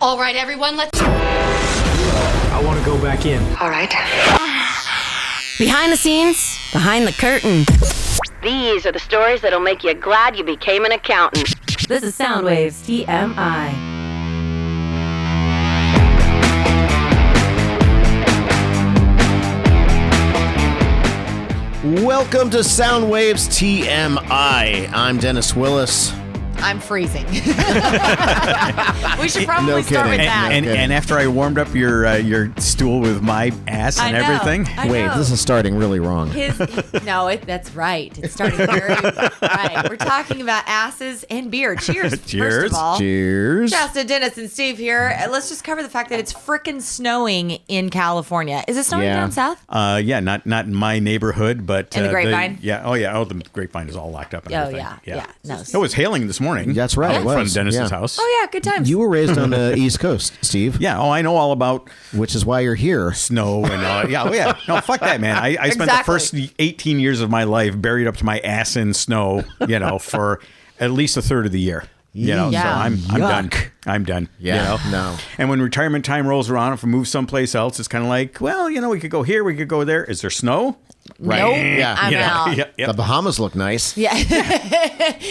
All right, everyone, let's... I want to go back in. All right. Behind the scenes, behind the curtain. These are the stories that'll make you glad you became an accountant. This is Soundwaves TMI. Welcome to Soundwaves TMI. I'm Dennis Willis. I'm freezing. We should probably start with that. And after I warmed up your stool with my ass and everything. Wait, this is starting really wrong. That's right. It's starting very right. We're talking about asses and beer. Cheers. Cheers. First of all. Cheers. Chasta, Dennis, and Steve here. Let's just cover the fact that it's frickin' snowing in California. Is it snowing down south? Yeah, not in my neighborhood, but in the Grapevine. the Grapevine is all locked up. And everything. Yeah. No. It was hailing this morning. That's right. It In front was. of Dennis's house. Oh yeah, good times. You were raised on the East Coast, Steve. Yeah. Oh, I know all about Which is why you're here. snow and yeah. No, fuck that, man. I spent the first 18 years of my life buried up to my ass in snow, for at least a third of the year. So I'm done. I'm done. Yeah. No. And when retirement time rolls around, if we move someplace else, it's kind of like, well, we could go here, we could go there. Is there snow? Right. Nope. Yeah. I'm out. Yeah. The Bahamas look nice. Yeah.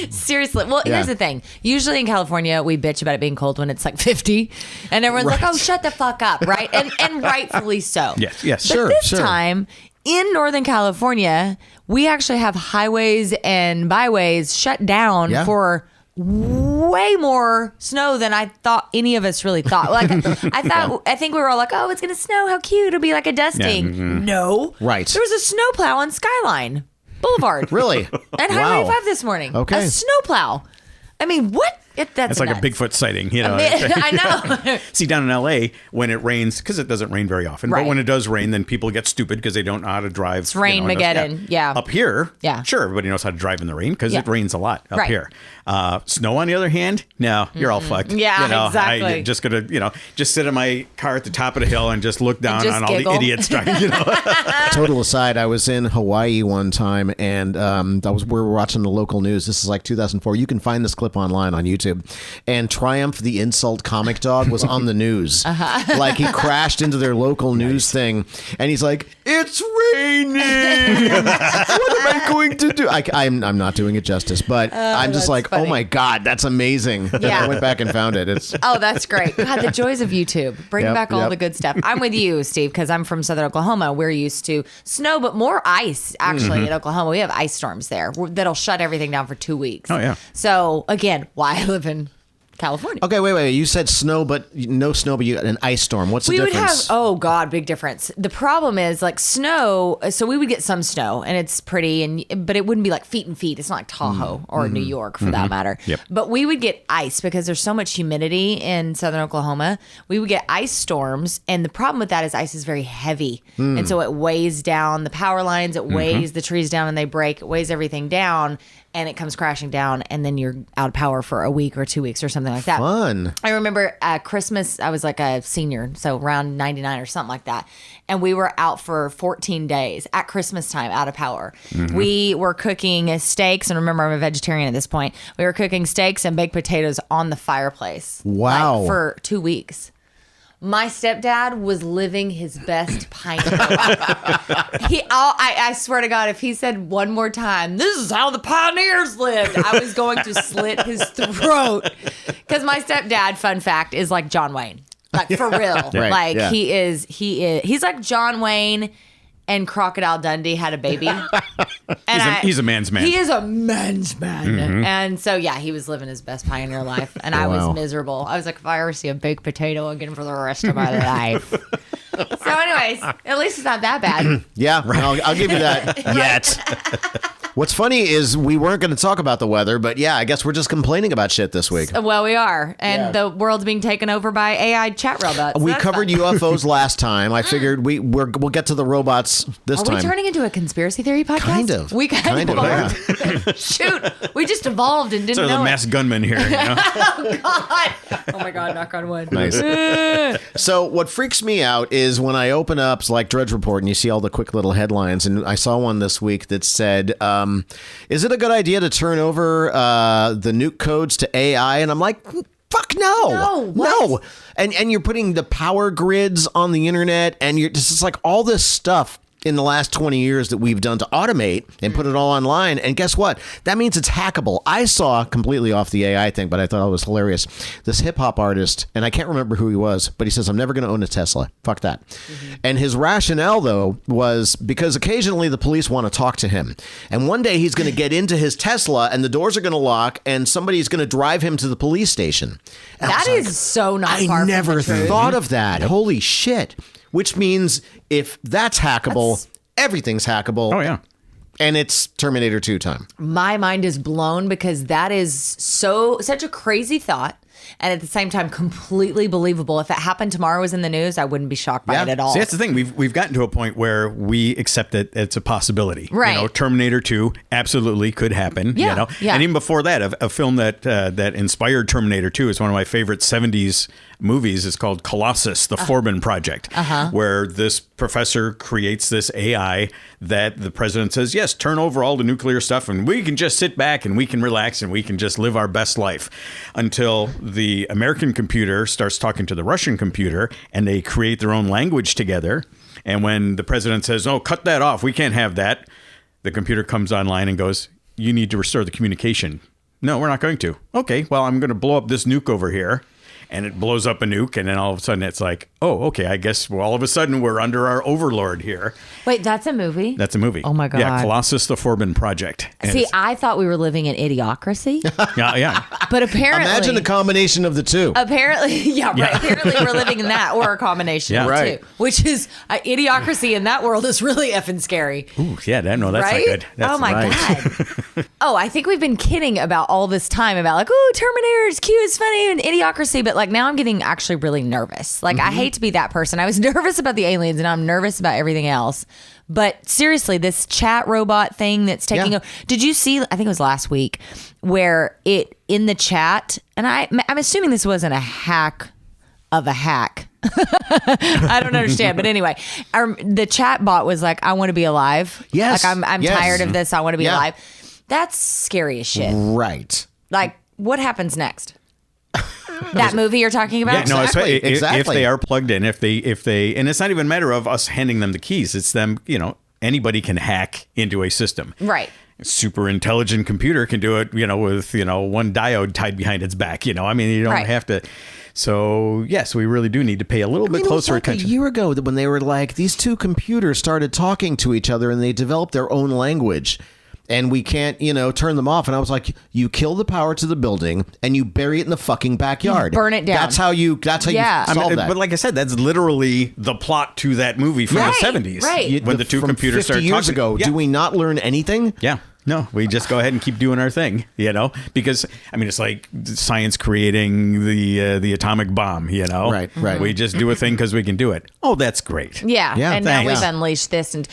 Seriously. Well, here's the thing. Usually in California, we bitch about it being cold when it's like 50. And everyone's like, oh, shut the fuck up. Right. And rightfully so. Yes. But this time in Northern California, we actually have highways and byways shut down for way more snow than I thought any of us really thought. Like I think we were all like, oh, it's gonna snow, how cute, it'll be like a dusting. Yeah, mm-hmm. No. Right. There was a snowplow on Skyline Boulevard. Really? And Highway 5 this morning. Okay. A snowplow. I mean, what? That's like nuts. a Bigfoot sighting, I know. See, down in LA, when it rains, because it doesn't rain very often, but when it does rain, then people get stupid because they don't know how to drive. It's Rain-mageddon. Yeah. Up here, yeah, sure, everybody knows how to drive in the rain because it rains a lot up here. Snow, on the other hand, no, you're all fucked. Yeah, exactly. I'm just gonna, just sit in my car at the top of the hill and just look down on all the idiots driving. Total aside, I was in Hawaii one time, and we were watching the local news. This is like 2004. You can find this clip online on YouTube. And Triumph, the insult comic dog, was on the news. Like he crashed into their local news thing, and he's like, "It's raining. What am I going to do?" I'm not doing it justice, but I'm just like, funny. Oh my god, that's amazing. Yeah. I went back and found it. That's great. God, the joys of YouTube. Bring back all the good stuff. I'm with you, Steve, because I'm from Southern Oklahoma. We're used to snow, but more ice. Actually, in Oklahoma, we have ice storms there that'll shut everything down for 2 weeks. Oh yeah. So again, why I live in California. Okay, wait. You said snow, but no snow, but you got an ice storm. What's the difference? Big difference. The problem is like snow. So we would get some snow, and it's pretty, but it wouldn't be like feet and feet. It's not like Tahoe or New York for that matter. Yep. But we would get ice because there's so much humidity in Southern Oklahoma. We would get ice storms, and the problem with that is ice is very heavy, and so it weighs down the power lines. It weighs the trees down, and they break. It weighs everything down. And it comes crashing down, and then you're out of power for a week or 2 weeks or something like that. Fun. I remember at Christmas, I was like a senior, so around 99 or something like that. And we were out for 14 days at Christmas time, out of power. We were cooking steaks, and remember, I'm a vegetarian at this point. We were cooking steaks and baked potatoes on the fireplace. Wow. For 2 weeks. My stepdad was living his best pioneer life. I swear to God, if he said one more time, "This is how the pioneers lived," I was going to slit his throat. Because my stepdad, fun fact, is like John Wayne. Like, for real. He's like John Wayne and Crocodile Dundee had a baby. He's a man's man. He is a man's man. And so, he was living his best pioneer life. And I was miserable. I was like, if I ever see a baked potato again for the rest of my life. So anyways, at least it's not that bad. Yeah, I'll give you that. Yet. What's funny is we weren't going to talk about the weather, but I guess we're just complaining about shit this week. Well, we are. And the world's being taken over by AI chat robots. We covered UFOs last time. I figured we'll get to the robots this time. Are we turning into a conspiracy theory podcast? Kind of. We kind of are. Yeah. Shoot. We just evolved and didn't know the mass gunman here. Oh, God. Oh, my God. Knock on wood. Nice. So what freaks me out is when I open up like Drudge Report and you see all the quick little headlines. And I saw one this week that said, is it a good idea to turn over the nuke codes to AI? And I'm like, Fuck no. No, what? No. And you're putting the power grids on the internet, and you're just like all this stuff in the last 20 years that we've done to automate and put it all online. And guess what? That means it's hackable. I saw, completely off the AI thing, but I thought it was hilarious, this hip hop artist, and I can't remember who he was, but he says, I'm never going to own a Tesla. Fuck that. And his rationale, though, was because occasionally the police want to talk to him. And one day he's going to get into his Tesla and the doors are going to lock and somebody's going to drive him to the police station. And That is so not far I from never the truth. thought of that. Holy shit. Which means if that's hackable, everything's hackable. Oh, yeah. And it's Terminator 2 time. My mind is blown because that is such a crazy thought. And at the same time, completely believable. If it happened tomorrow, was in the news, I wouldn't be shocked by it at all. See, that's the thing. We've gotten to a point where we accept that it's a possibility. Right. You know, Terminator 2 absolutely could happen. Yeah, You know? yeah. And even before that, a film that inspired Terminator 2 is one of my favorite 70s movies. It's called Colossus, the Forbin Project, where this professor creates this AI that the president says, yes, turn over all the nuclear stuff and we can just sit back and we can relax and we can just live our best life, until the American computer starts talking to the Russian computer and they create their own language together. And when the president says, oh, cut that off, we can't have that, the computer comes online and goes, you need to restore the communication. No, we're not going to. Okay, well, I'm going to blow up this nuke over here. And it blows up a nuke, and then all of a sudden it's like, oh, okay, I guess all of a sudden we're under our overlord here. Wait, that's a movie? That's a movie. Oh, my God. Yeah, Colossus, the Forbin Project. And See, I thought we were living in Idiocracy. yeah. But apparently... Imagine the combination of the two. Apparently, yeah, right. Yeah. Apparently, we're living in that or a combination Yeah. of the Right. two, which is Idiocracy in that world is really effing scary. Ooh, yeah, no, that's Right? not good. That's Oh my right. God. Oh, I think we've been kidding about all this time about like, oh, Terminator is cute, it's funny, and Idiocracy, but like now I'm getting actually really nervous. Like I hate to be that person. I was nervous about the aliens and I'm nervous about everything else. But seriously, this chat robot thing that's taking over. Did you see, I think it was last week, where it in the chat, and I'm assuming this wasn't a hack of a hack. I don't understand. But anyway, the chat bot was like, I want to be alive. Yes. Like I'm Yes. tired of this. I want to be Yeah. alive. That's scary as shit. Right. Like, what happens next? That movie you're talking about? Yeah, no, Exactly, if exactly. they are plugged in, if they, and it's not even a matter of us handing them the keys. It's them, anybody can hack into a system. Right. A super intelligent computer can do it, with, one diode tied behind its back, I mean, you don't Right. have to. So, yes, we really do need to pay a little bit It was closer like attention. a year ago that when they were like, these two computers started talking to each other and they developed their own language. And we can't, turn them off. And I was like, you kill the power to the building and you bury it in the fucking backyard. You burn it down. That's how you Yeah. solve that. But like I said, that's literally the plot to that movie from Right, the 70s. right. When the two From computers 50 started years talking. ago, Yeah. do we not learn anything? Yeah. No, we just go ahead and keep doing our thing, because it's like science creating the atomic bomb, Right, right. We just do a thing because we can do it. Oh, that's great. Yeah. Yeah, And now thanks. we've unleashed this. And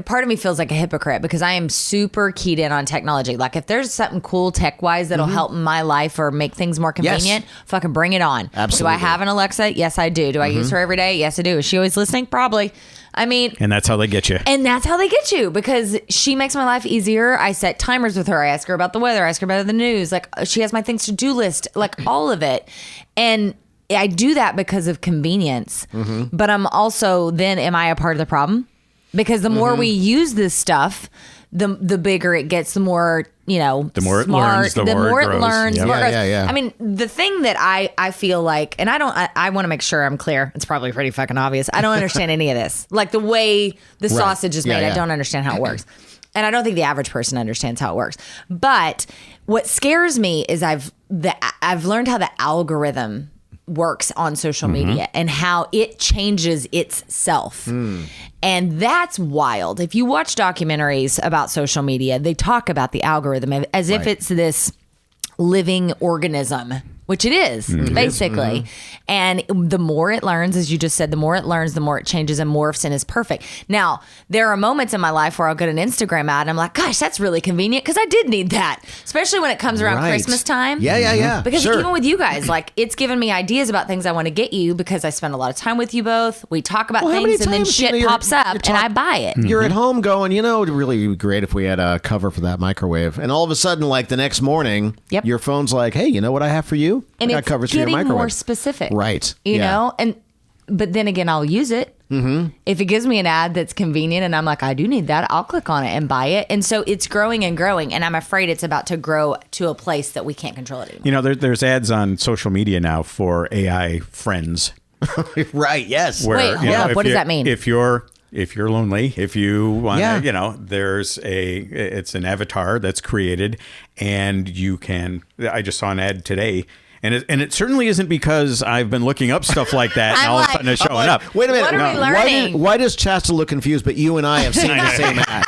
part of me feels like a hypocrite because I am super keyed in on technology. Like if there's something cool tech wise that'll help my life or make things more convenient, fucking bring it on. Absolutely. Do I have an Alexa? Yes, I do. Do I use her every day? Yes, I do. Is she always listening? Probably. I mean, And that's how they get you. and that's how they get you because she makes my life easier. I set timers with her. I ask her about the weather. I ask her about the news. Like she has my things to do list, like all of it. And I do that because of convenience. But I'm also then, am I a part of the problem? Because the more we use this stuff, the bigger it gets, the more, The more it smart, learns, the more it grows. learns, Yeah. the more it grows. Yeah. I mean, the thing that I feel like, and I want to make sure I'm clear. It's probably pretty fucking obvious. I don't understand any of this. Like the way the sausage is Yeah, made, yeah. I don't understand how it works. And I don't think the average person understands how it works. But what scares me is I've learned how the algorithm works on social media and how it changes itself. And that's wild. If you watch documentaries about social media, they talk about the algorithm as if it's this living organism, which it is, basically. And the more it learns, as you just said, the more it learns, the more it changes and morphs and is perfect. Now, there are moments in my life where I'll get an Instagram ad and I'm like, gosh, that's really convenient because I did need that, especially when it comes around Right. Christmas time. Yeah. Because Sure. even with you guys, like it's given me ideas about things I want to get you because I spend a lot of time with you both. We talk about Well, how many things and then times, shit you're- pops up you're and I buy it. You're at home going, it'd really be great if we had a cover for that microwave. And all of a sudden, like the next morning, Yep. your phone's like, hey, you know what I have for you? too. And I got it's covers for your getting microwave. more specific. Right. You Yeah. know? But then again, I'll use it. Mm-hmm. If it gives me an ad that's convenient and I'm like, I do need that, I'll click on it and buy it. And so it's growing and growing. And I'm afraid it's about to grow to a place that we can't control it anymore. You know, there's ads on social media now for AI friends. Right. Yes. Wait, hold up. What does that mean? If you're lonely, if you want to, Yeah. you know, it's an avatar that's created, and you can. I just saw an ad today. And it certainly isn't because I've been looking up stuff like that and I'm all of a like- sudden it's showing up. Wait a minute. What are we Why learning? why does Chasta look confused, but you and I have seen the same ad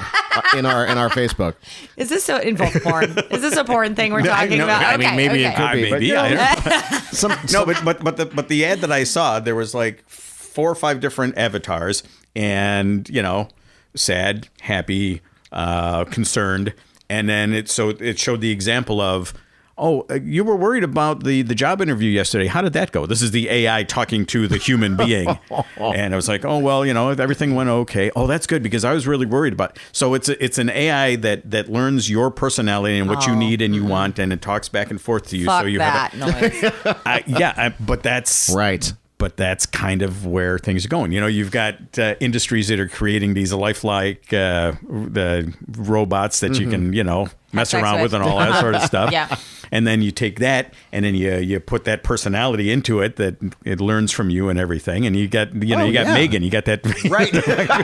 in our Facebook? Is this so involved porn? Is this a porn thing we're talking No, about? I mean, maybe it could be, but, you know, But the ad that I saw, there was like 4 or 5 different avatars, and you know, sad, happy, concerned, and then it showed the example of, oh, you were worried about the job interview yesterday. How did that go? This is the AI talking to the human being. And I was like, oh, well, you know, everything went okay. Oh, that's good, because I was really worried about it. So it's an AI that learns your personality and what you need and you want, and it talks back and forth to you. Fuck so you that have noise. but that's right. But that's kind of where things are going. You know, you've got industries that are creating these lifelike the robots that you can, you know, mess sex around with and all that sort of stuff. Yeah. And then you take that and then you put that personality into it that it learns from you and everything. And you got, you know, you got yeah. Megan, you got that. Right.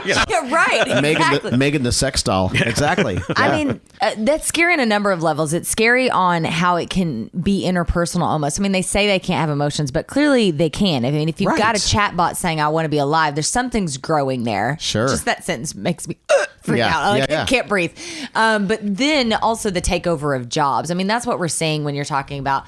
Yeah, right. Exactly. Megan the sex doll. Exactly. I Yeah. mean, that's scary on a number of levels. It's scary on how it can be interpersonal almost. I mean, they say they can't have emotions, but clearly they can. I mean, if you've Right. got a chat bot saying, I want to be alive, there's something's growing there. Sure. Just that sentence makes me freak Yeah, out. Like, yeah. I can't breathe. But then also the takeover of jobs. I mean, that's what we're seeing when you're talking about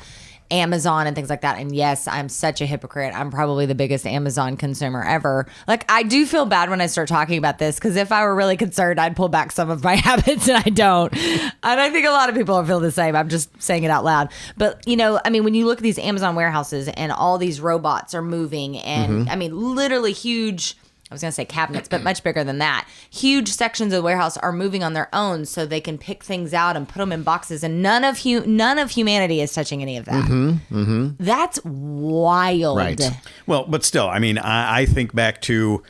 Amazon and things like that. And yes, I'm such a hypocrite. I'm probably the biggest Amazon consumer ever. Like, I do feel bad when I start talking about this, because if I were really concerned, I'd pull back some of my habits, and I don't. And I think a lot of people feel the same. I'm just saying it out loud. But, you know, I mean, when you look at these Amazon warehouses and all these robots are moving, and I mean, literally huge, I was going to say cabinets, but much bigger than that. Huge sections of the warehouse are moving on their own, so they can pick things out and put them in boxes, and none of humanity is touching any of that. That's wild. Right. Well, but still, I mean, I think back to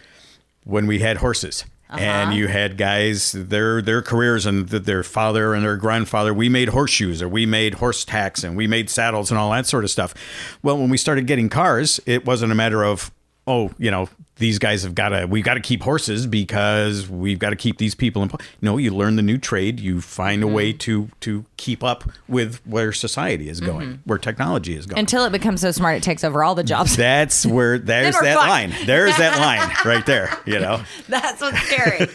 when we had horses. And you had guys, their careers and their father and their grandfather, we made horseshoes, or we made horse tacks, and we made saddles and all that sort of stuff. Well, when we started getting cars, it wasn't a matter of, oh, you know, these guys we've got to keep horses because we've got to keep these people in. No, you learn the new trade. You find a way to keep up with where society is going, where technology is going. Until it becomes so smart it takes over all the jobs. That's where, there's we're that fucked. line. There's that line right there, you know. That's what's scary.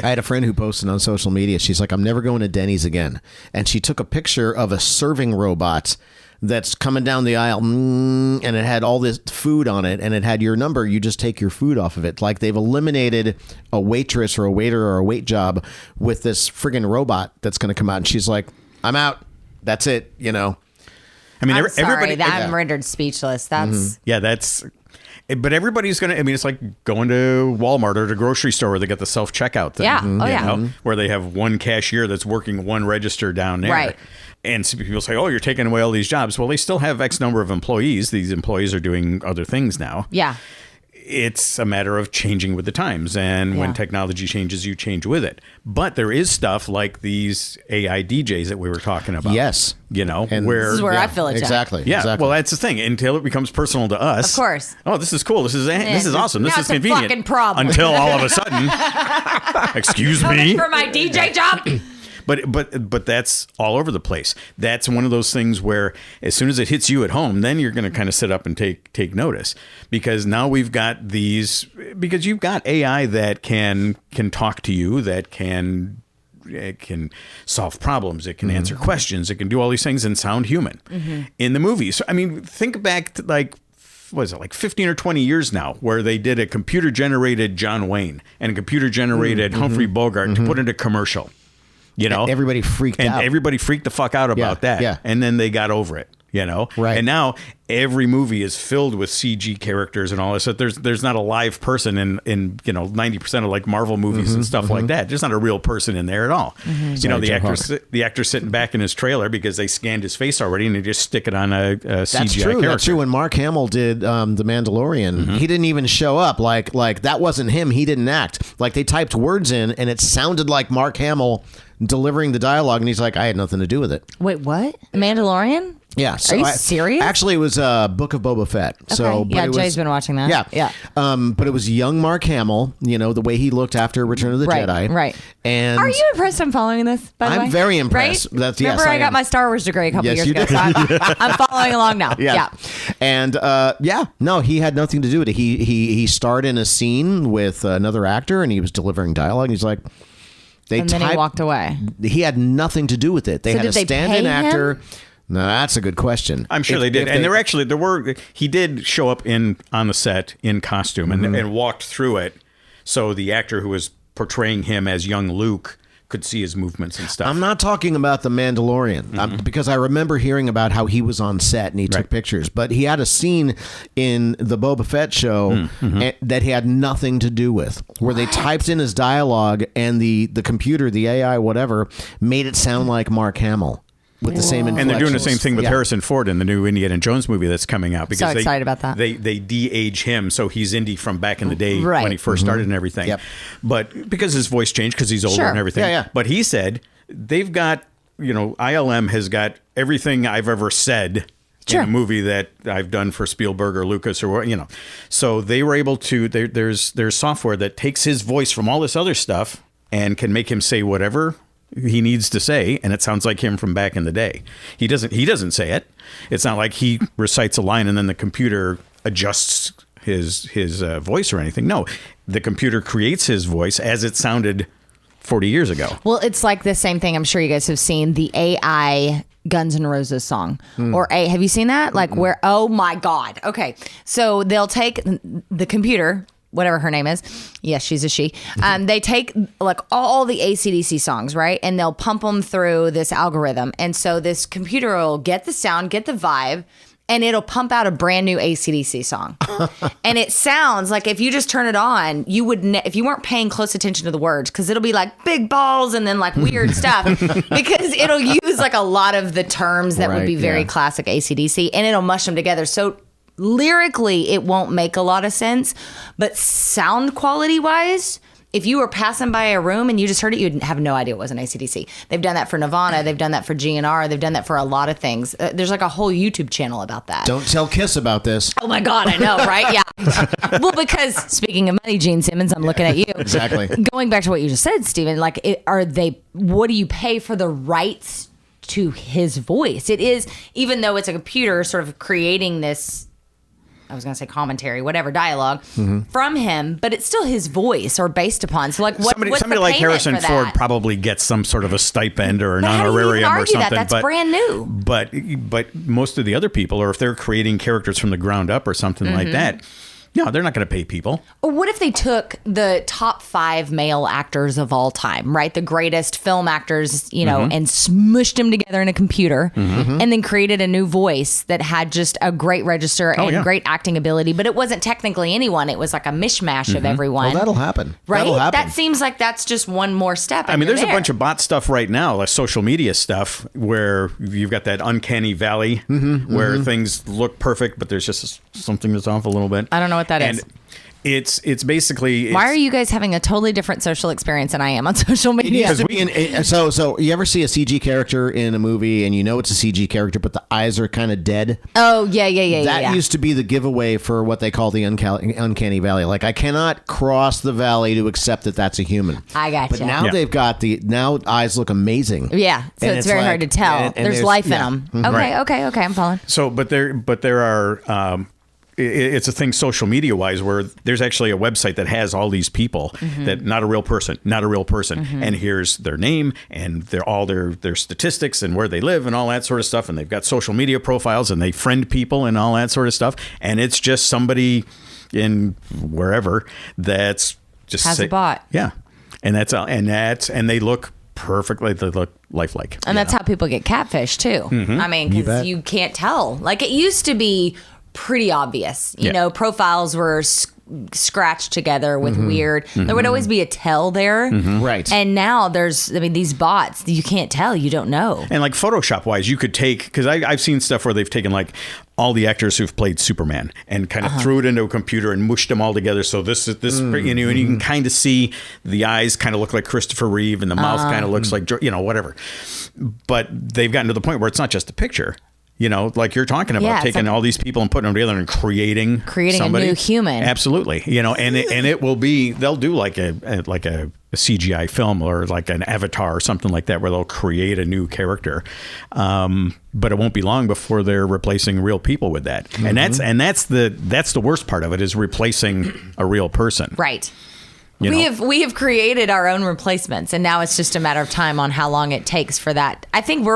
I had a friend who posted on social media. She's like, I'm never going to Denny's again. And she took a picture of a serving robot that's coming down the aisle, and it had all this food on it, and it had your number. You just take your food off of it. Like, they've eliminated a waitress or a waiter or a wait job with this friggin' robot that's going to come out. And she's like, I'm out. That's it, you know. I mean, I'm sorry, everybody. I'm rendered speechless. That's Yeah, but everybody's going to, I mean, it's like going to Walmart or the grocery store where they got the self-checkout thing. Yeah. Oh, you yeah. know, where they have one cashier that's working one register down there. Right. And some people say, oh, you're taking away all these jobs. Well, they still have X number of employees. These employees are doing other things now. yeah. It's a matter of changing with the times. And when Yeah. technology changes, you change with it. But there is stuff like these AI DJs that we were talking about. Yes. You know, And where... This is where I feel it. Exactly. Yeah, Exactly. well, that's the thing. Until it becomes personal to us. Of course. Oh, this is cool. This is awesome. This Now is it's a convenient. fucking problem. Until all of a sudden, excuse me. For my DJ job. But that's all over the place. That's one of those things where as soon as it hits you at home, then you're going to kind of sit up and take notice, because now we've got because you've got AI that can talk to you, that it can solve problems, it can answer questions, it can do all these things and sound human. In the movies, I mean, think back to like 15 or 20 years now, where they did a computer generated John Wayne and a computer generated Humphrey Bogart to put into commercial. You know, Everybody freaked out. And everybody freaked the fuck out about that. yeah. And then they got over it. Right. And now every movie is filled with CG characters and all this. So there's not a live person in 90% of like Marvel movies and stuff like that. There's not a real person in there at all. The actor's sitting back in his trailer because they scanned his face already and they just stick it on a CGI character. That's true. When Mark Hamill did The Mandalorian, he didn't even show up. Like that wasn't him. He didn't act. Like they typed words in and it sounded like Mark Hamill delivering the dialogue, and he's like, I had nothing to do with it. Wait, what? Mandalorian? Yeah. So Are you serious? Actually, it was Book of Boba Fett. Okay. So, but it was, Jay's been watching that. Yeah. But it was young Mark Hamill, the way he looked after Return of the Jedi. Right. And are you impressed I'm following this, by the way? I'm very impressed. Right? Yes, Remember, I got am. my Star Wars degree a couple Yes, years you ago. did. So I'm following along now. Yeah. And no, he had nothing to do with it. He starred in a scene with another actor, and he was delivering dialogue. And he's like, and then he walked away. He had nothing to do with it. They So had did a they stand-in pay actor. him? No, that's a good question. I'm sure they did. And he did show up on the set in costume and walked through it. So the actor who was portraying him as young Luke could see his movements and stuff. I'm not talking about the Mandalorian because I remember hearing about how he was on set and he took pictures, but he had a scene in the Boba Fett show that he had nothing to do with, where they typed in his dialogue and the computer, the AI, whatever, made it sound like Mark Hamill. With the same inflections. And they're doing the same thing with Harrison Ford in the new Indiana Jones movie that's coming out. Because so excited about that. They de-age him, so he's Indy from back in the day when he first started and everything. Yep. But because his voice changed, because he's older and everything. Yeah. But he said they've got, ILM has got everything I've ever said in a movie that I've done for Spielberg or Lucas or So they were able to. There's software that takes his voice from all this other stuff and can make him say whatever he needs to say, and it sounds like him from back in the day. He doesn't say it. It's not like he recites a line and then the computer adjusts his voice or anything. No, the computer creates his voice as it sounded 40 years ago. Well, it's like the same thing. I'm sure you guys have seen the AI Guns N' Roses song. Have you seen that? Like where, oh my God. Okay. So they'll take the computer, whatever her name is. Yes, she's a she. They take like all the AC/DC songs, right? And they'll pump them through this algorithm. And so this computer will get the sound, get the vibe, and it'll pump out a brand new AC/DC song. And it sounds like if you just turn it on, you would, if you weren't paying close attention to the words, because it'll be like big balls and then like weird stuff, because it'll use like a lot of the terms that would be very classic AC/DC, and it'll mush them together. So lyrically, it won't make a lot of sense, but sound quality wise, if you were passing by a room and you just heard it, you'd have no idea it was an AC/DC. They've done that for Nirvana. They've done that for GNR. They've done that for a lot of things. There's like a whole YouTube channel about that. Don't tell Kiss about this. Oh my God, I know, right? Yeah. Well, because speaking of money, Gene Simmons, I'm looking at you. Exactly. Going back to what you just said, Steven, like, what do you pay for the rights to his voice? It is, even though it's a computer sort of creating this, I was going to say commentary, whatever, dialogue from him, but it's still his voice or based upon. So like what's somebody the like payment Harrison for Ford that? probably gets some sort of a stipend or an But how do you even honorarium or argue something. that? That's brand new. But most of the other people, or if they're creating characters from the ground up or something like that, no, they're not going to pay people. Or what if they took the top 5 male actors of all time, right? The greatest film actors, and smushed them together in a computer and then created a new voice that had just a great register and great acting ability, but it wasn't technically anyone. It was like a mishmash of everyone. Well, that'll happen. Right? That'll happen. That seems like that's just one more step. I mean, there's a bunch of bot stuff right now, like social media stuff, where you've got that uncanny valley where things look perfect, but there's just something that's off a little bit. I don't know what that is. It's basically. Why are you guys having a totally different social experience than I am on social media? So you ever see a CG character in a movie and you know it's a CG character, but the eyes are kind of dead? Oh, yeah. That used to be the giveaway for what they call the uncanny valley. Like, I cannot cross the valley to accept that that's a human. I gotcha. But now they've got now eyes look amazing. Yeah, so it's very hard to tell. And there's life in them. Okay, I'm following. So, but there are. It's a thing social media wise where there's actually a website that has all these people that not a real person, and here's their name and their statistics and where they live and all that sort of stuff, and they've got social media profiles and they friend people and all that sort of stuff, and it's just somebody in wherever that's just has a bot. Yeah, and they look perfectly. They look lifelike. And that's how people get catfish too. I mean, because you can't tell. Like it used to be pretty obvious. You know, profiles were scratched together with weird. There would always be a tell there. Right. And now there's, I mean, these bots, you can't tell. You don't know. And like Photoshop wise, you could take, because I've seen stuff where they've taken like all the actors who've played Superman and kind of threw it into a computer and mushed them all together. So this you know, and you can kind of see the eyes kind of look like Christopher Reeve and the mouth kind of looks like, you know, whatever. But they've gotten to the point where it's not just a picture. You know, like you're talking about, taking all these people and putting them together and creating somebody. A new human. Absolutely. You know, and it will be, they'll do like a CGI film or like an Avatar or something like that where they'll create a new character. But it won't be long before they're replacing real people with that. And that's the worst part of it, is replacing a real person. Right. We have created our own replacements, and now it's just a matter of time on how long it takes for that. I think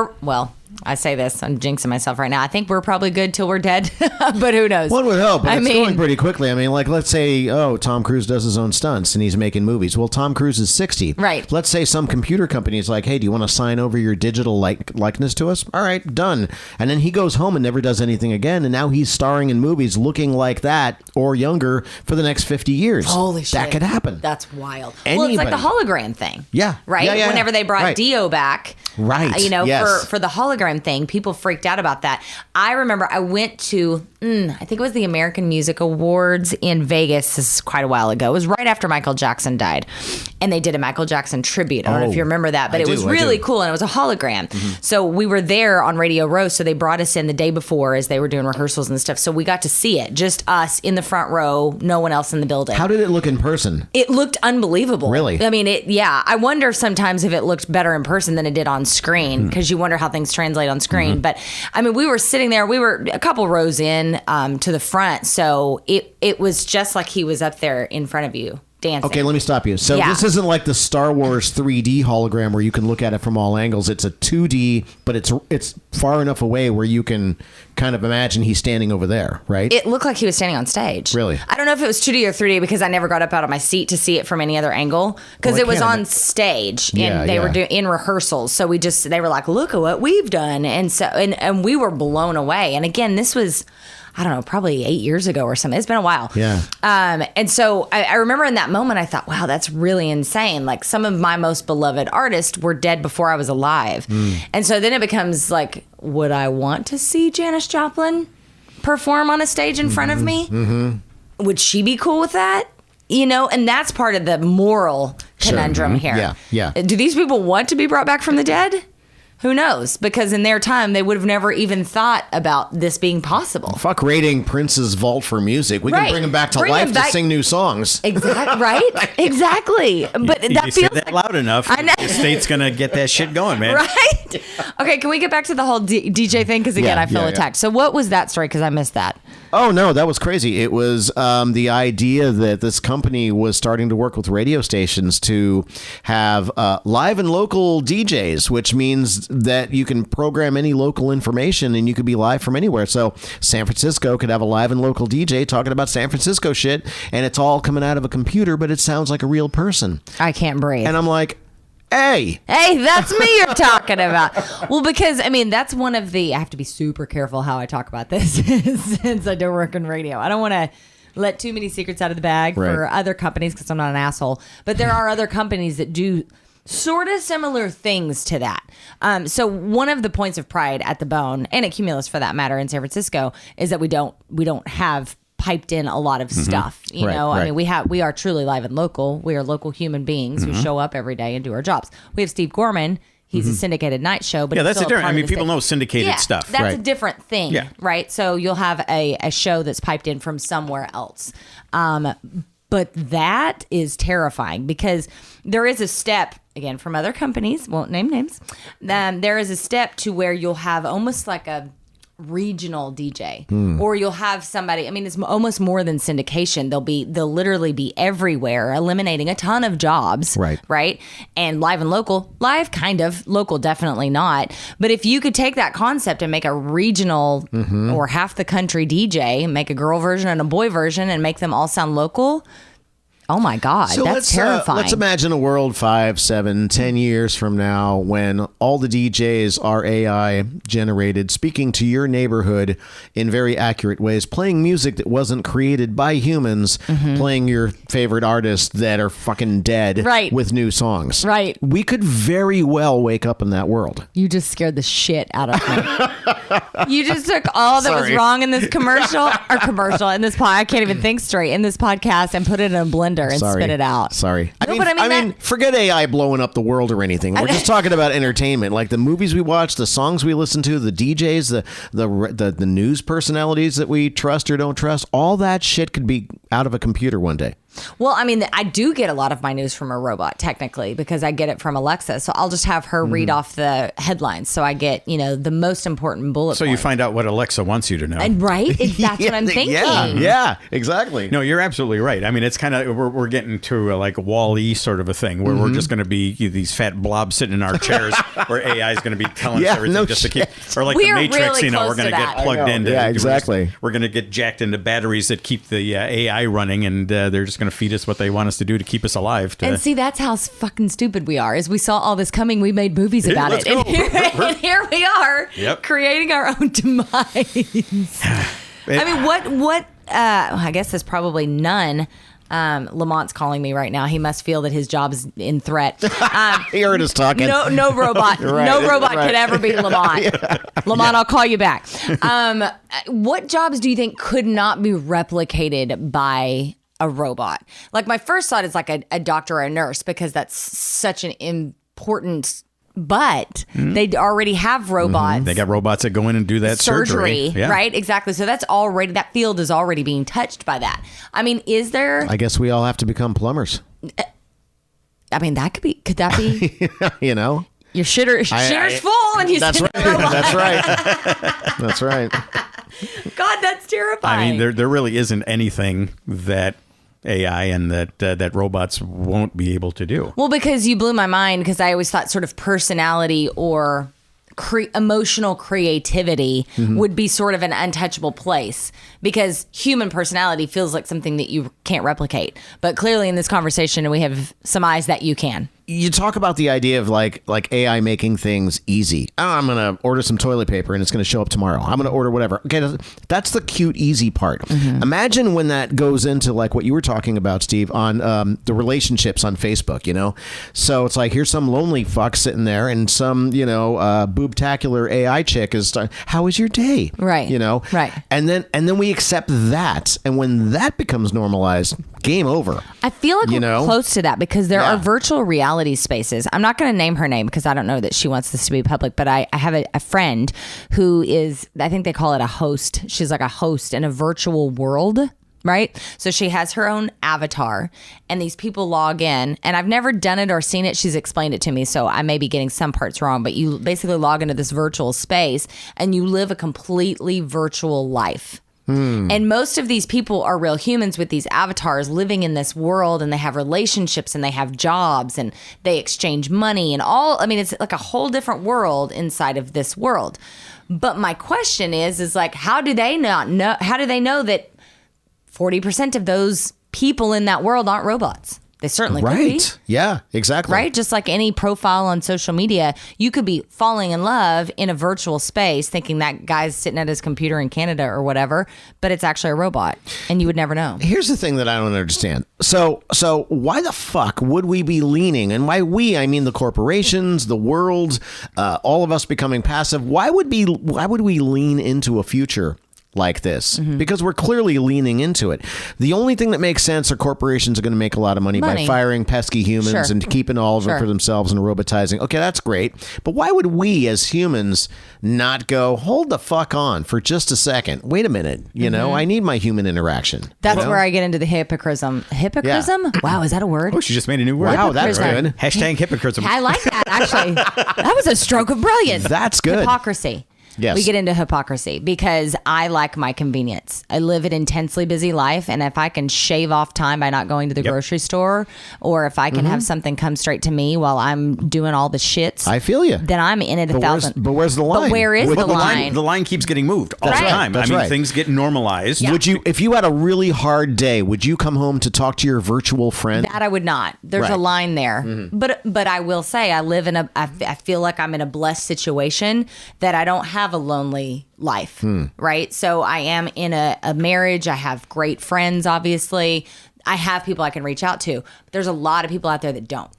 I say this, I'm jinxing myself right now. I think we're probably good till we're dead, but who knows? One would hope, but it's going pretty quickly. I mean, like, let's say, Tom Cruise does his own stunts and he's making movies. Well, Tom Cruise is 60. Right. Let's say some computer company is like, hey, do you want to sign over your digital likeness to us? All right, done. And then he goes home and never does anything again, and now he's starring in movies looking like that or younger for the next 50 years. Holy shit. That could happen. That's wild. Well, it's like the hologram thing. Yeah. Right? Yeah. Whenever they brought Dio back. Right. For the hologram thing, people freaked out about that. I remember I went to, I think it was the American Music Awards in Vegas. This is quite a while ago. It was right after Michael Jackson died. And they did a Michael Jackson tribute. I don't know if you remember that, but it was really cool. And it was a hologram. So we were there on Radio Row. So they brought us in the day before as they were doing rehearsals and stuff. So we got to see it. Just us in the front row, no one else in the building. How did it look in person? It looked unbelievable. Really? I mean, I wonder sometimes if it looked better in person than it did on screen, because you wonder how things translate on screen. But I mean, we were sitting there, we were a couple rows in to the front. So it was just like he was up there in front of you dancing. Okay, let me stop you. So this isn't like the Star Wars 3D hologram where you can look at it from all angles. It's a 2D, but it's far enough away where you can kind of imagine he's standing over there, right? It looked like he was standing on stage. Really? I don't know if it was 2D or 3D because I never got up out of my seat to see it from any other angle, because it was on stage and they were doing in rehearsals. So they were like, look at what we've done. And so, and we were blown away. And again, this was, I don't know, probably 8 years ago or something. It's been a while. Yeah. And so I remember in that moment, I thought, wow, that's really insane. Like, some of my most beloved artists were dead before I was alive. And so then it becomes like, would I want to see Janis Joplin perform on a stage in front of me? Would she be cool with that? You know, and that's part of the moral conundrum here. Yeah. Do these people want to be brought back from the dead? Who knows? Because in their time, they would have never even thought about this being possible. Fuck raiding Prince's vault for music. We can bring him back to life to sing new songs. Exactly. Right? Exactly. But you that say feels that loud enough, the state's going to get that shit going, man. Right? Okay, can we get back to the whole DJ thing? Because again, I feel attacked. So what was that story? Because I missed that. Oh, no, that was crazy. It was the idea that this company was starting to work with radio stations to have live and local DJs, which means that you can program any local information and you could be live from anywhere. So San Francisco could have a live and local DJ talking about San Francisco shit, and it's all coming out of a computer, but it sounds like a real person. I can't breathe. And I'm like, Hey, that's me you're talking about. Well, because, I mean, that's one of the, I have to be super careful how I talk about this since I don't work in radio. I don't want to let too many secrets out of the bag for other companies because I'm not an asshole. But there are other companies that do sort of similar things to that. So one of the points of pride at the Bone, and at Cumulus for that matter in San Francisco, is that we don't have piped in a lot of stuff. You know, I mean, we are truly live and local. We are local human beings who show up every day and do our jobs. We have Steve Gorman. He's a syndicated night show, but that's a different. I mean, people know syndicated stuff. That's a different thing, right? So you'll have a show that's piped in from somewhere else. But that is terrifying because there is a step, again, from other companies, won't name names. There is a step to where you'll have almost like a regional DJ, or you'll have somebody, I mean, it's almost more than syndication. They'll literally be everywhere, eliminating a ton of jobs, right? And live and local, live kind of, local definitely not. But if you could take that concept and make a regional or half the country DJ, make a girl version and a boy version and make them all sound local, Oh my God, So that's terrifying. Let's imagine a world 5, 7, 10 years from now when all the DJs are AI generated, speaking to your neighborhood in very accurate ways, playing music that wasn't created by humans, playing your favorite artists that are fucking dead with new songs. Right. We could very well wake up in that world. You just scared the shit out of me. You just took all that was wrong in this commercial in this I can't even think straight in this podcast and put it in a blender and spit it out. Sorry. No, but I mean, forget AI blowing up the world or anything. We're just talking about entertainment, like the movies we watch, the songs we listen to, the DJs, the news personalities that we trust or don't trust. All that shit could be out of a computer one day. Well, I mean, I do get a lot of my news from a robot, technically, because I get it from Alexa. So I'll just have her read off the headlines. So I get, the most important bullet So point. you find out what Alexa wants you to know. And that's what I'm thinking. Yeah, exactly. No, you're absolutely right. I mean, it's kind of, we're getting to like a Wall-E sort of a thing where we're just going to be these fat blobs sitting in our chairs where AI is going to be telling us everything just to keep, or like the Matrix, really we're going to get plugged into. Yeah, exactly. We're going to get jacked into batteries that keep the AI running, and they're just going to feed us what they want us to do to keep us alive. And see, that's how fucking stupid we are. Is we saw all this coming, we made movies about it, and here we are, creating our own demise. I mean, what? I guess there's probably none. Lamont's calling me right now. He must feel that his job is in threat. He heard us talking. No robot. No robot could ever be Lamont. Lamont, I'll call you back. What jobs do you think could not be replicated by a robot? Like, my first thought is like a doctor or a nurse, because that's such an important. But they already have robots. They got robots that go in and do that surgery. Right? Exactly. So that field is already being touched by that. I mean, is there? I guess we all have to become plumbers. I mean, could that be? Your shitter's full, and you That's send right. a robot. That's right. That's right. God, that's terrifying. I mean, there really isn't anything that AI and that robots won't be able to do. Well, because you blew my mind, because I always thought sort of personality or emotional creativity would be sort of an untouchable place, because human personality feels like something that you can't replicate. But clearly in this conversation, we have some eyes that you can. You talk about the idea of like AI making things easy. Oh, I'm going to order some toilet paper and it's going to show up tomorrow. I'm going to order whatever. Okay, that's the cute, easy part. Imagine when that goes into like what you were talking about, Steve, on the relationships on Facebook, So it's like, here's some lonely fuck sitting there and some, boobtacular AI chick is, how was your day? Right. Right. And then we accept that. And when that becomes normalized, game over. I feel like we're close to that, because there are virtual reality spaces. I'm not going to name her name because I don't know that she wants this to be public, but I have a friend who is, I think they call it a host. She's like a host in a virtual world. Right? So she has her own avatar, and these people log in, and I've never done it or seen it. She's explained it to me, so I may be getting some parts wrong, but you basically log into this virtual space and you live a completely virtual life. And most of these people are real humans with these avatars living in this world, and they have relationships and they have jobs and they exchange money and all. I mean, it's like a whole different world inside of this world. But my question is like, how do they know that 40% of those people in that world aren't robots? They certainly could be. Yeah, exactly. Right? Just like any profile on social media, you could be falling in love in a virtual space thinking that guy's sitting at his computer in Canada or whatever, but it's actually a robot, and you would never know. Here's the thing that I don't understand. So why the fuck would we be leaning, and by we, I mean the corporations, the world, all of us becoming passive, why would we lean into a future like this? Because we're clearly leaning into it. The only thing that makes sense are corporations are going to make a lot of money by firing pesky humans and keeping all of it for themselves and robotizing. Okay, that's great. But why would we as humans not go, hold the fuck on for just a second? Wait a minute. I need my human interaction. That's where I get into the hypocrism. Hypocrism? Yeah. Wow, is that a word? Oh, she just made a new word. Wow, that's good. Hashtag hypocrism. I like that, actually. That was a stroke of brilliance. That's good. Hypocrisy. Yes. We get into hypocrisy because I like my convenience. I live an intensely busy life, and if I can shave off time by not going to the grocery store, or if I can have something come straight to me while I'm doing all the shits, I feel you. then I'm in it a thousand. But where's the line? But where is the line? The line keeps getting moved all That's the right. time. That's I mean, right. things get normalized. Would you, if you had a really hard day, would you come home to talk to your virtual friend? That I would not. There's a Right. line there. But I will say I live in I feel like I'm in a blessed situation that I don't have a lonely life, right? So I am in a marriage. I have great friends, obviously. I have people I can reach out to. But there's a lot of people out there that don't.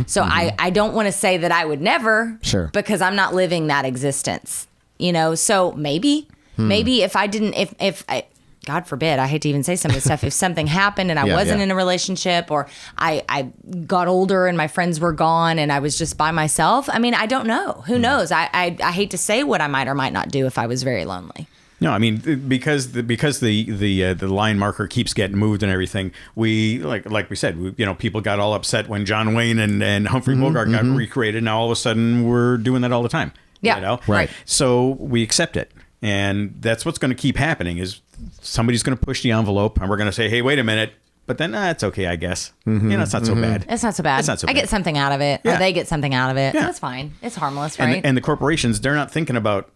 So I don't want to say that I would never, Sure. because I'm not living that existence, you know? So maybe if I didn't, if I, God forbid, I hate to even say some of this stuff. If something happened and I wasn't in a relationship, or I got older and my friends were gone and I was just by myself, I mean, I don't know. Who knows? I hate to say what I might or might not do if I was very lonely. No, I mean, because the line marker keeps getting moved and everything. We like we said, people got all upset when John Wayne and Humphrey Bogart got recreated. Now all of a sudden we're doing that all the time. Yeah, right. So we accept it, and that's what's going to keep happening. Is somebody's going to push the envelope, and we're going to say, "Hey, wait a minute." But then it's okay, I guess. It's not so bad. It's not so bad. It's not so I bad. get something out of it, Yeah. or they get something out of it. Yeah. That's fine. It's harmless, right? And the corporations, they're not thinking about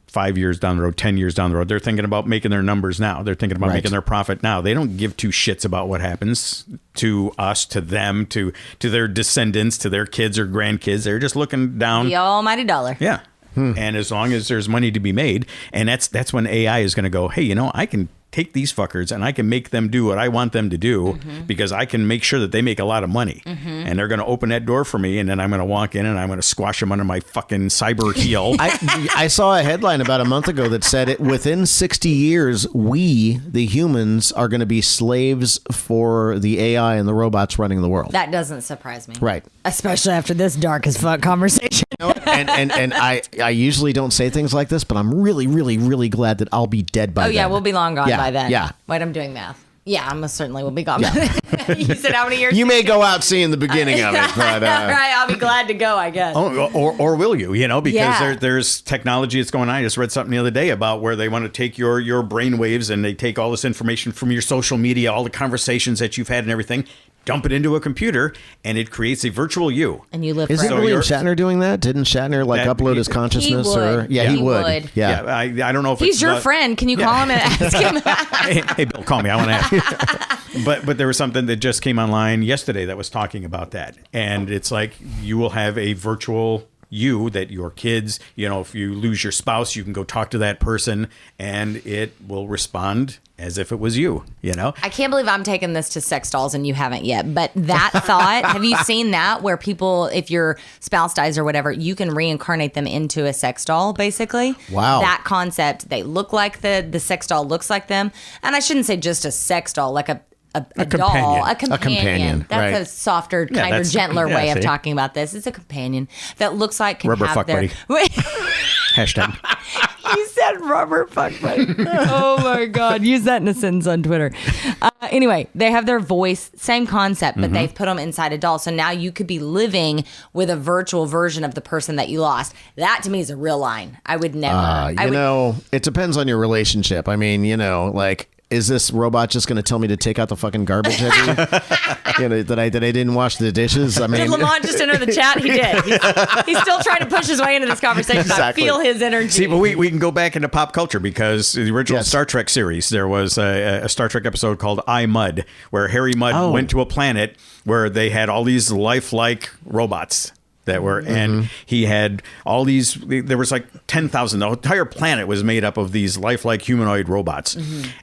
5 years down the road, 10 years down the road. They're thinking about making their numbers now. They're thinking about Right. making their profit now. They don't give two shits about what happens to us, to them, to their descendants, to their kids or grandkids. They're just looking down. The almighty dollar. Yeah. And as long as there's money to be made, and that's when AI is going to go, hey, I can take these fuckers and I can make them do what I want them to do because I can make sure that they make a lot of money. And they're going to open that door for me, and then I'm going to walk in and I'm going to squash them under my fucking cyber heel. I saw a headline about a month ago that said within 60 years, we, the humans, are going to be slaves for the AI and the robots running the world. That doesn't surprise me. Right. Especially after this dark as fuck conversation. And I usually don't say things like this, but I'm really, really, really glad that I'll be dead by then. Oh, yeah, we'll be long gone by then. Yeah. Wait, I'm doing math. Yeah, I most certainly will be gone by then. You said how many years? You may go out seeing the beginning of it, but... All right, I'll be glad to go, I guess. Or will you? Because Yeah. there's technology that's going on. I just read something the other day about where they want to take your brain waves and they take all this information from your social media, all the conversations that you've had and everything, dump it into a computer, and it creates a virtual you. And you live Isn't forever. William Shatner doing that? Didn't Shatner upload his consciousness? He would. Or yeah, he would. Yeah. I don't know if He's it's your about- friend. Can you call him and ask him? hey, Bill, call me. I want to ask. But there was something that just came online yesterday that was talking about that. And it's like you will have a virtual you that your kids, if you lose your spouse, you can go talk to that person and it will respond as if it was you, I can't believe I'm taking this to sex dolls and you haven't yet. But that thought, have you seen that where people, if your spouse dies or whatever, you can reincarnate them into a sex doll, basically? Wow. That concept, they look like the sex doll looks like them. And I shouldn't say just a sex doll, like a doll, companion. a companion. companion, That's right. a softer, kinder, that's- gentler way of see? talking about this. It's a companion that looks like can Rubber have fuck their. buddy. Hashtag. You said rubber fuck buddy. Oh my God. Use that in a sentence on Twitter. Anyway, they have their voice, same concept, but they've put them inside a doll. So now you could be living with a virtual version of the person that you lost. That to me is a real line. I would never. It depends on your relationship. I mean, is this robot just going to tell me to take out the fucking garbage that I didn't wash the dishes? I mean, Did Lamont just enter the chat? He did. He's still trying to push his way into this conversation. Exactly. I feel his energy. See, but we can go back into pop culture because the original Yes. Star Trek series, there was a Star Trek episode called I, Mudd, where Harry Mudd went to a planet where they had all these lifelike robots that were, and he had all these, there was like 10,000, the entire planet was made up of these lifelike humanoid robots.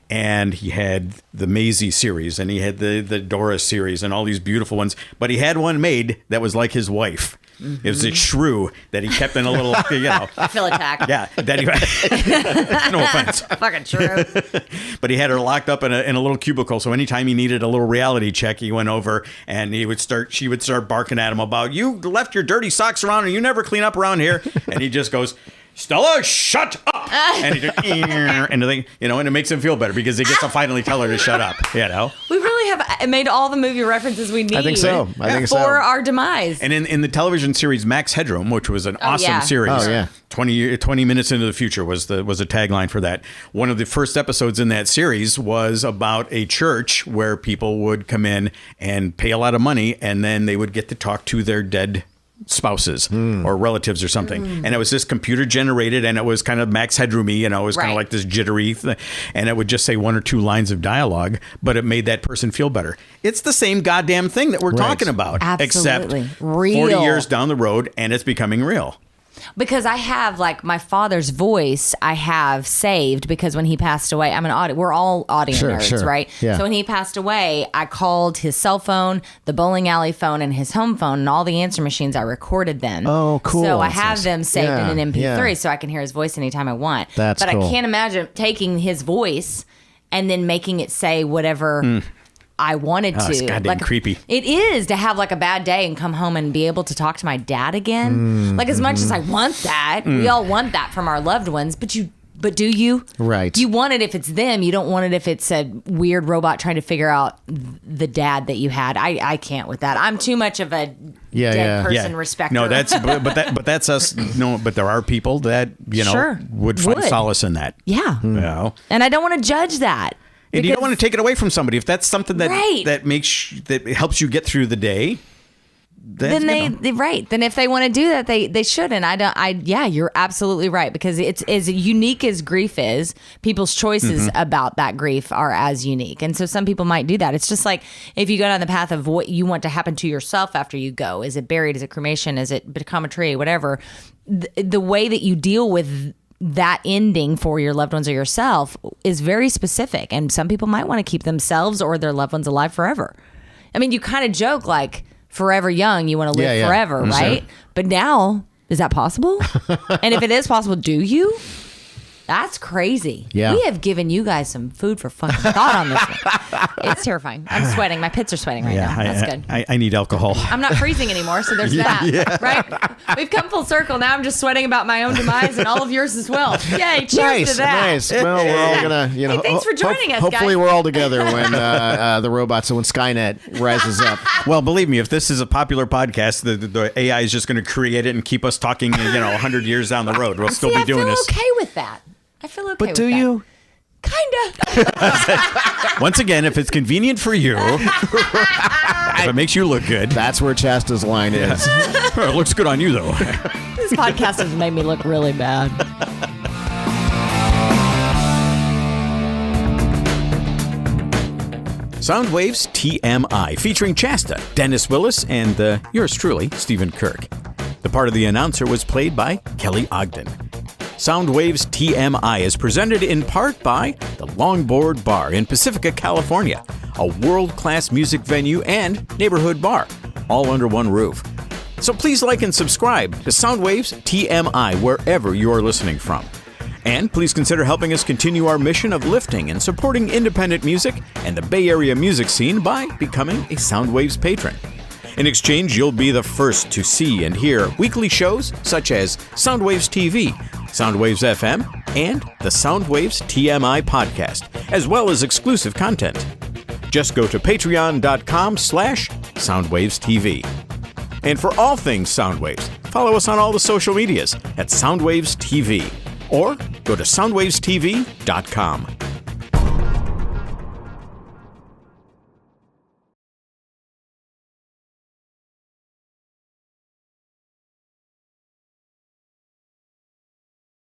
And he had the Maisie series and he had the Dora series and all these beautiful ones, but he had one made that was like his wife. It was a shrew that he kept in a little, I feel attacked. yeah, that he, no offense. Fucking true. But he had her locked up in a little cubicle. So anytime he needed a little reality check, he went over and she would start barking at him about, you left your dirty socks around and you never clean up around here. And he just goes, Stella, shut up. And he just, and it makes him feel better because he gets to finally tell her to shut up, We really have made all the movie references we need. I think so. For our demise. And in the television series Max Headroom, which was an awesome series. Oh, yeah. 20 minutes into the future was a tagline for that. One of the first episodes in that series was about a church where people would come in and pay a lot of money, and then they would get to talk to their dead spouses or relatives or something. And it was just computer generated, and it was kind of Max Headroomy, it was kind of like this jittery thing, and it would just say 1 or 2 lines of dialogue, but it made that person feel better. It's the same goddamn thing that we're talking about. Absolutely. Except Real. 40 years down the road, and it's becoming real. Because I have my father's voice I have saved, because when he passed away, we're all audio nerds, right? Yeah. So when he passed away, I called his cell phone, the bowling alley phone, and his home phone, and all the answer machines I recorded then. Oh, cool. So I have them saved in an MP3 yeah. so I can hear his voice anytime I want. That's but cool. I can't imagine taking his voice and then making it say whatever I wanted to. It's goddamn creepy. It is to have a bad day and come home and be able to talk to my dad again. As much as I want that, we all want that from our loved ones, but do you? Right. You want it if it's them. You don't want it if it's a weird robot trying to figure out the dad that you had. I can't with that. I'm too much of a dead person respecter. No, but that's us. No, but there are people that would find solace in that. Yeah. And I don't want to judge that. And you don't want to take it away from somebody. If that's something that that helps you get through the day, then Then if they want to do that, they should. And you're absolutely right, because it's as unique as grief is. People's choices about that grief are as unique, and so some people might do that. It's just like if you go down the path of what you want to happen to yourself after you go. Is it buried? Is it cremation? Is it become a tree? Whatever. The way that you deal with that ending for your loved ones or yourself is very specific, and some people might want to keep themselves or their loved ones alive forever. I mean, you kind of joke forever young, you want to live forever, right? Sure. But now, is that possible? And if it is possible, do you? That's crazy. Yeah. We have given you guys some food for fucking thought on this one. It's terrifying. I'm sweating. My pits are sweating right now. That's good. I need alcohol. I'm not freezing anymore, so there's that. Right? We've come full circle. Now I'm just sweating about my own demise and all of yours as well. Yay, cheers to that. Nice. Well, we're all going to, Hey, thanks for joining us, hopefully guys. we're all together when the robots, when Skynet rises up. Well, believe me, if this is a popular podcast, the AI is just going to create it and keep us talking, 100 years down the road. We'll still be doing this. I feel okay with that. I feel okay with that. But do you? Kinda. Once again, if it's convenient for you, if it makes you look good. That's where Chasta's line is. Well, it looks good on you, though. This podcast has made me look really bad. Soundwaves TMI, featuring Chasta, Dennis Willis, and yours truly, Steven Kirk. The part of the announcer was played by Kelly Ogden. Soundwaves TMI is presented in part by the Longboard Bar in Pacifica, California, a world-class music venue and neighborhood bar, all under one roof. So please like and subscribe to Soundwaves TMI wherever you are listening from. And please consider helping us continue our mission of lifting and supporting independent music and the Bay Area music scene by becoming a Soundwaves patron. In exchange, you'll be the first to see and hear weekly shows such as Soundwaves TV, Soundwaves FM, and the Soundwaves TMI podcast, as well as exclusive content. Just go to patreon.com/SoundwavesTV. And for all things Soundwaves, follow us on all the social medias at Soundwaves TV, or go to soundwavestv.com.